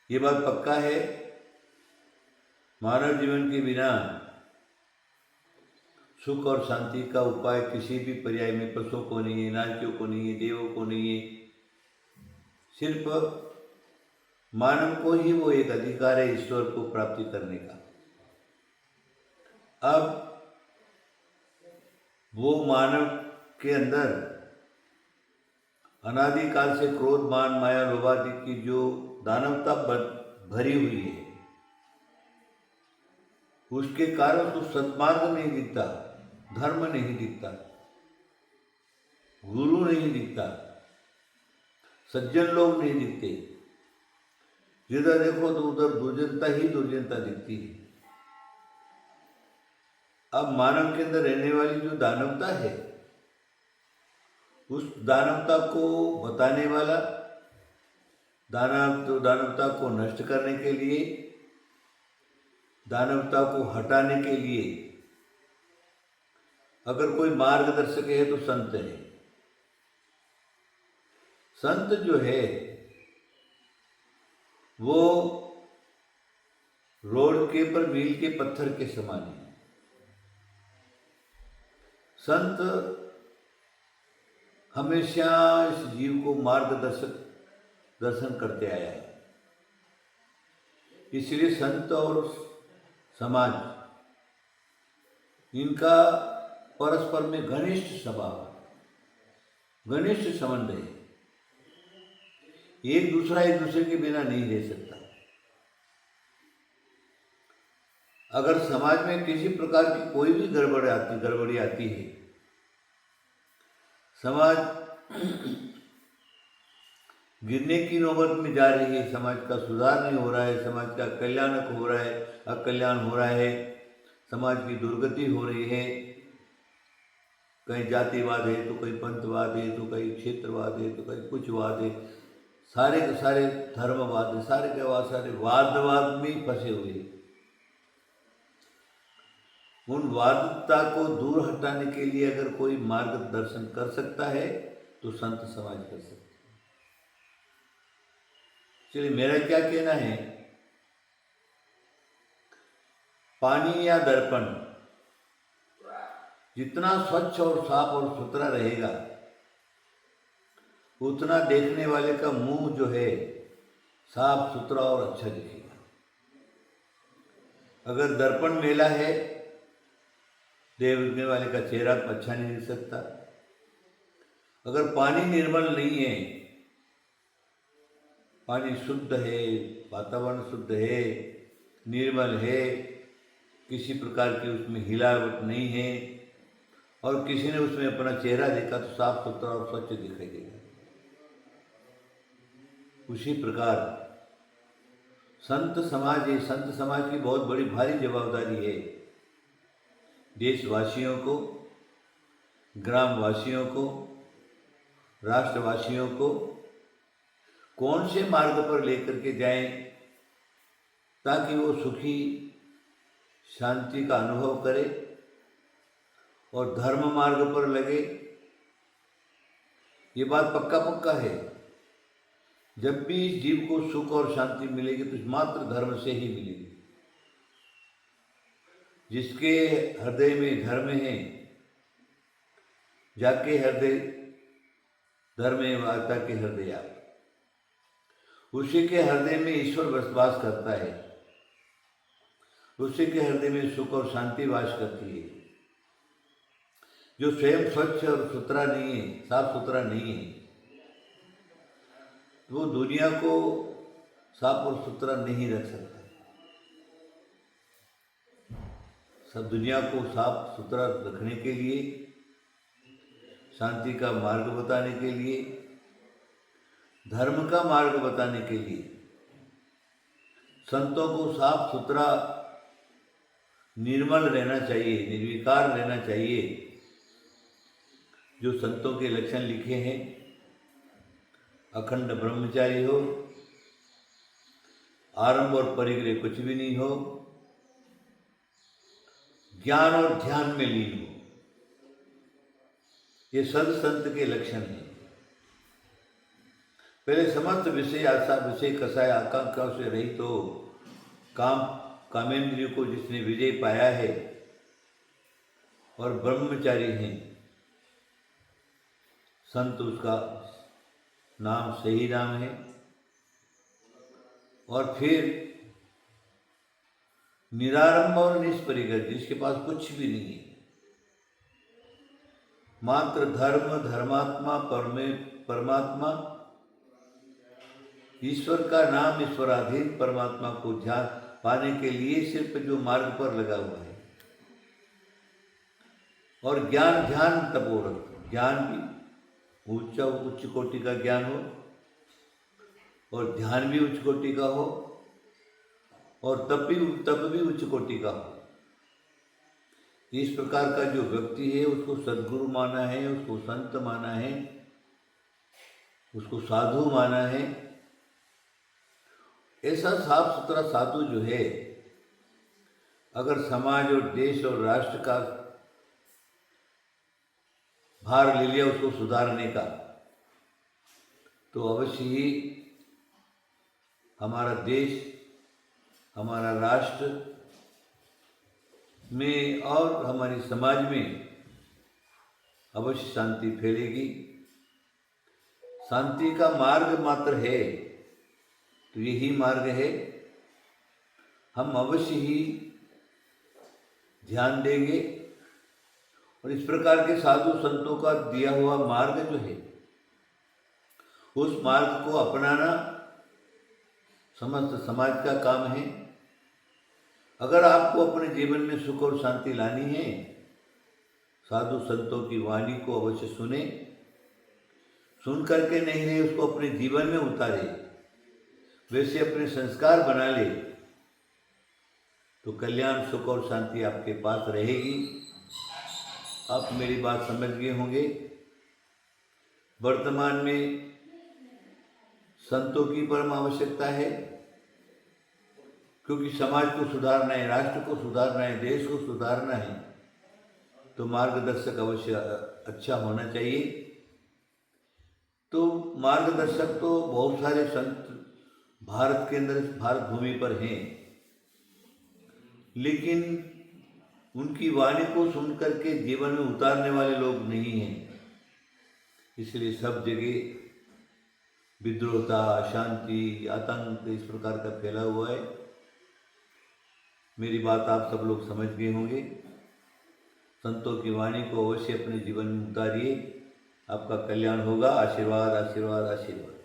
ये बात पक्का है, मानव जीवन के बिना सुख और शांति का उपाय किसी भी पर्याय में पशुओं को नहीं है, नाचियों को नहीं है, देवों को नहीं है। सिर्फ मानव को ही वो एक अधिकार है ईश्वर को प्राप्ति करने का। अब वो मानव के अंदर अनादिकाल से क्रोध, मान, माया, लोभादि की जो दानवता भरी हुई है, उसके कारण उसको सन्मार्ग नहीं दिखता, धर्म नहीं दिखता, गुरु नहीं दिखता, सज्जन लोग नहीं दिखते। जिधर देखो तो उधर दुर्जनता ही दुर्जनता दिखती है। अब मानव के अंदर रहने वाली जो दानवता है, उस दानवता को बताने वाला, दानवता को नष्ट करने के लिए, दानवता को हटाने के लिए अगर कोई मार्गदर्शक है तो संत है। संत जो है वो रोड के पर मील के पत्थर के समान है। संत हमेशा इस जीव को दर्शन करते आया है। इसलिए संत और समाज, इनका परस्पर में घनिष्ठ स्वभाव, घनिष्ठ संबंध है। एक दूसरे के बिना नहीं रह सकता। अगर समाज में किसी प्रकार की कोई भी गड़बड़ी आती है, समाज गिरने की नौबत में जा रही है, समाज का सुधार नहीं हो रहा है, समाज का कल्याण हो रहा है, अकल्याण हो रहा है, समाज की दुर्गति हो रही है, कहीं जातिवाद है तो कहीं पंथवाद है तो कहीं क्षेत्रवाद है तो कहीं कुछवाद है, सारे के सारे धर्मवाद है, सारे के सारे वादवाद में फंसे हुए हैं। उन वादता को दूर हटाने के लिए अगर कोई मार्गदर्शन कर सकता है तो संत समाज कर सकता है। चलिए, मेरा क्या कहना है, पानी या दर्पण जितना स्वच्छ और साफ और सुथरा रहेगा, उतना देखने वाले का मुंह जो है साफ सुथरा और अच्छा दिखेगा। अगर दर्पण मेला है, देखने वाले का चेहरा अच्छा नहीं दिख सकता। अगर पानी निर्मल नहीं है, पानी शुद्ध है, वातावरण शुद्ध है, निर्मल है, किसी प्रकार की उसमें हिलावट नहीं है, और किसी ने उसमें अपना चेहरा देखा तो साफ सुथरा और स्वच्छ दिखाई देगा। उसी प्रकार संत समाज है। संत समाज की बहुत बड़ी भारी जवाबदारी है। देशवासियों को, ग्रामवासियों को, राष्ट्रवासियों को कौन से मार्ग पर लेकर के जाएं ताकि वो सुखी, शांति का अनुभव करे और धर्म मार्ग पर लगे। ये बात पक्का है, जब भी इस जीव को सुख और शांति मिलेगी तो मात्र धर्म से ही मिलेगी। जिसके हृदय में धर्म है, जाके हृदय धर्म है वार्ता के हृदय आप, उसी के हृदय में ईश्वर वास करता है, उसी के हृदय में सुख और शांति वास करती है। जो स्वयं स्वच्छ और सुथरा नहीं है, साफ सुथरा नहीं है, वो दुनिया को साफ और सुथरा नहीं रख सकता। सब दुनिया को साफ सुथरा रखने के लिए, शांति का मार्ग बताने के लिए, धर्म का मार्ग बताने के लिए संतों को साफ सुथरा, निर्मल रहना चाहिए, निर्विकार रहना चाहिए। जो संतों के लक्षण लिखे हैं, अखंड ब्रह्मचारी हो, आरंभ और परिग्रह कुछ भी नहीं हो, ज्ञान और ध्यान में लीन हो, ये संत के लक्षण हैं। पहले समस्त विषय आशा विषय कसाय आकांक्षा से रहित हो काम कामेंद्रियों को जिसने विजय पाया है और ब्रह्मचारी हैं, संत उसका नाम सही नाम है। और फिर निरारंभ और निष्परिग्रह, जिसके पास कुछ भी नहीं है, मात्र धर्म धर्मात्मा परमात्मा ईश्वर का नाम ईश्वराधीन परमात्मा को ध्यान पाने के लिए सिर्फ जो मार्ग पर लगा हुआ है। और ज्ञान ध्यान तपोरत, ज्ञान भी उच्च कोटि का ज्ञान हो और ध्यान भी उच्च कोटि का हो और तप भी उच्च कोटि का हो। इस प्रकार का जो व्यक्ति है उसको सद्गुरु माना है, उसको संत माना है, उसको साधु माना है। ऐसा साफ सुथरा साधु जो है, अगर समाज और देश और राष्ट्र का भार ले लिया उसको सुधारने का, तो अवश्य ही हमारा देश, हमारा राष्ट्र में और हमारे समाज में अवश्य शांति फैलेगी। शांति का मार्ग मात्र है तो यही मार्ग है। हम अवश्य ही ध्यान देंगे और इस प्रकार के साधु संतों का दिया हुआ मार्ग जो है, उस मार्ग को अपनाना समस्त समाज का काम है। अगर आपको अपने जीवन में सुख और शांति लानी है, साधु संतों की वाणी को अवश्य सुने, सुन करके नहीं रहे उसको अपने जीवन में उतारे, वैसे अपने संस्कार बना ले, तो कल्याण सुख और शांति आपके पास रहेगी। आप मेरी बात समझ गए होंगे। वर्तमान में संतों की परम आवश्यकता है, क्योंकि समाज को सुधारना है, राष्ट्र को सुधारना है, देश को सुधारना है, तो मार्गदर्शक अवश्य अच्छा होना चाहिए। तो मार्गदर्शक तो बहुत सारे संत भारत के अंदर, भारत भूमि पर हैं, लेकिन उनकी वाणी को सुनकर के जीवन में उतारने वाले लोग नहीं हैं। इसलिए सब जगह विद्रोहता, अशांति, आतंक इस प्रकार का फैला हुआ है। मेरी बात आप सब लोग समझ गए होंगे। संतों की वाणी को अवश्य अपने जीवन में उतारिए, आपका कल्याण होगा। आशीर्वाद आशीर्वाद आशीर्वाद।